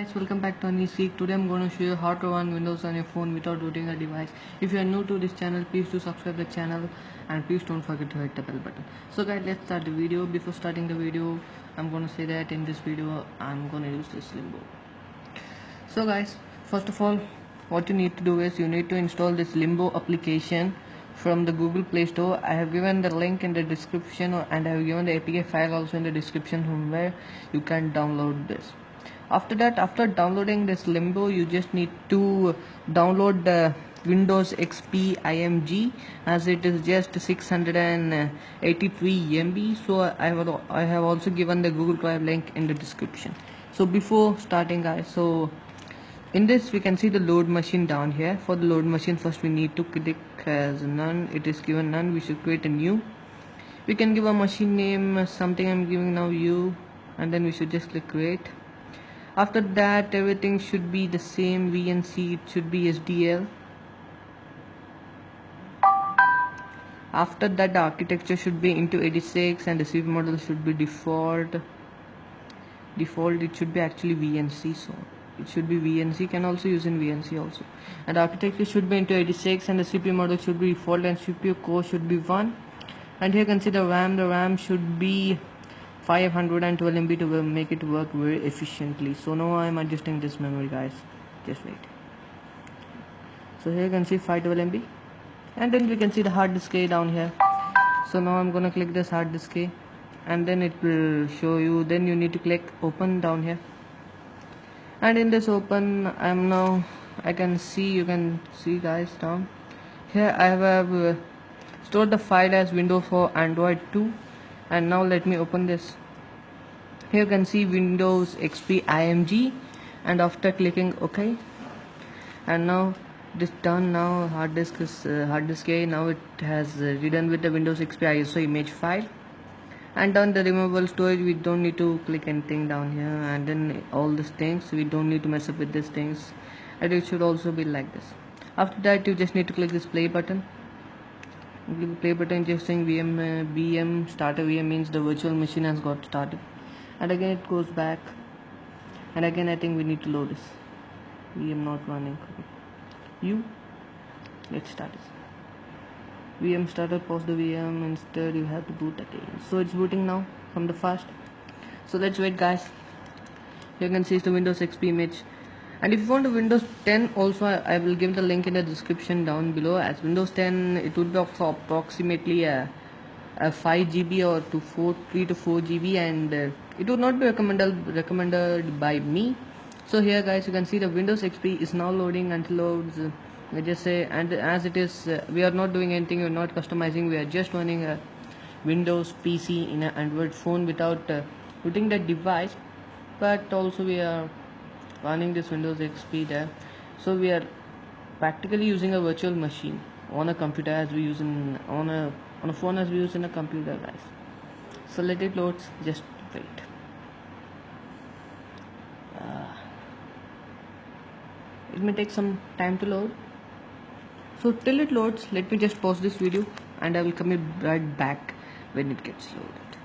guys, welcome back to Aniseek. Today I'm going to show you how to run Windows on your phone without rooting a device. If you are new to this channel, please do subscribe the channel and please don't forget to hit the bell button. So guys, let's start the video. Before starting the video, I'm going to say that in this video I'm going to use this Limbo. So guys, first of all, what you need to do is you need to install this Limbo application from the Google Play Store. I have given the link in the description and I have given the APK file also in the description from where you can download this. After that, after downloading this Limbo, you just need to download the Windows XP IMG, as it is just 683 MB. So I have also given the Google Drive link in the description. So before starting guys, so in this we can see the load machine down here. For the load machine, first we need to click as none. It is given none. We should create a new. We can give a machine name, something I'm giving now you, and then we should just click create. After that, everything should be the same. VNC, it should be SDL. After that, the architecture should be into 86 and the CPU model should be default. It should be actually VNC, so it should be VNC, can also use in VNC also. And architecture should be into 86 and the CPU model should be default and CPU core should be 1. And here you can see the RAM should be 512 MB to make it work very efficiently. So now I am adjusting this memory guys, just wait. So here you can see 512 MB, and then we can see the hard disk A down here. So now I'm gonna click this hard disk A and then it will show you. Then you need to click open down here, and in this open I can see, you can see guys down here I have stored the file as Windows for Android 2. And now let me open this. Here you can see Windows XP IMG, and after clicking OK, and now this done. Now hard disk is hard disk A. Now it has redone with the Windows XP ISO image file. And down the removable storage, we don't need to click anything down here, and then all these things we don't need to mess up with these things, and it should also be like this. After that, you just need to click this play button. Play button just saying VM starter. VM means the virtual machine has got started, and again it goes back, and again I think we need to load this. VM not running. Let's start this. VM starter, pause the VM, instead you have to boot again. So it's booting now from the fast. So let's wait guys. You can see it's the Windows XP image. And if you want a Windows 10 also, I will give the link in the description down below. As Windows 10, it would be of approximately a 5 GB or 3 to 4 GB, and it would not be recommended by me. So here guys, you can see the Windows XP is now loading until loads. I just say, and as it is, we are not doing anything, we are not customizing, we are just running a Windows PC in an Android phone without putting the device, but also we are running this Windows XP there. So we are practically using a virtual machine on a computer as we use on a phone as we use in a computer guys. So let it load, just wait. It may take some time to load. So till it loads, let me just pause this video and I will come right back when it gets loaded.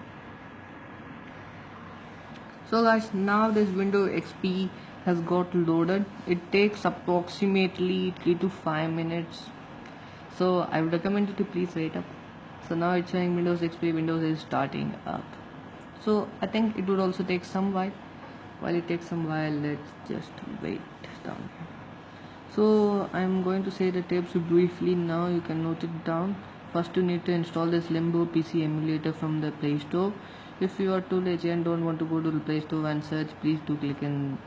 So guys, now this Windows XP has got loaded. It takes approximately 3 to 5 minutes, so I would recommend you to please wait up. So now it's showing Windows XP, Windows is starting up. So I think it would also take some while. While it takes some while, let's just wait down here. So I'm going to say the tips briefly now, you can note it down. First, you need to install this Limbo PC emulator from the Play Store. If you are too lazy and don't want to go to the Play Store and search, please do click in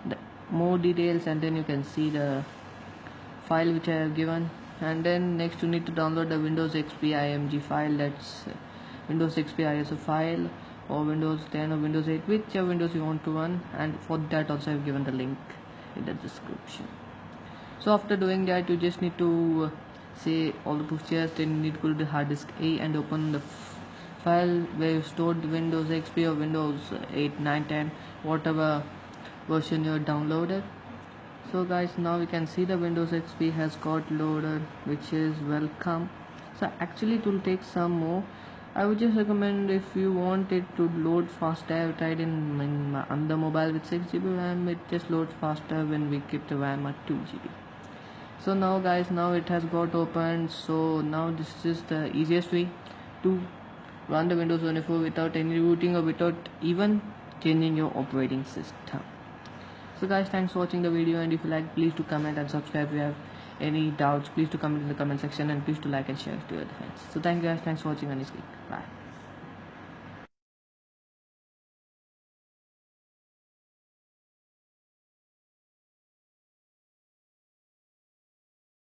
the more details, and then you can see the file which I have given. And then next you need to download the Windows XP IMG file, that's Windows XP ISO file, or Windows 10 or Windows 8, whichever Windows you want to run, and for that also I have given the link in the description. So after doing that, you just need to say all the procedures. Then you need to go to the hard disk A and open the file where you stored the Windows XP or Windows 8, 9, 10, whatever version you downloaded. So guys, now we can see the Windows XP has got loaded, which is welcome. So actually it will take some more, I would just recommend, if you want it to load faster, I've tried on the mobile with 6 GB RAM, it just loads faster when we keep the RAM at 2 GB. So now guys, now it has got opened. So now this is the easiest way to run the Windows 24 without any rebooting or without even changing your operating system. So guys, thanks for watching the video, and if you like, please do comment and subscribe. If you have any doubts, please do comment in the comment section, and please do like and share it to your friends. So thank you guys, thanks for watching, and bye.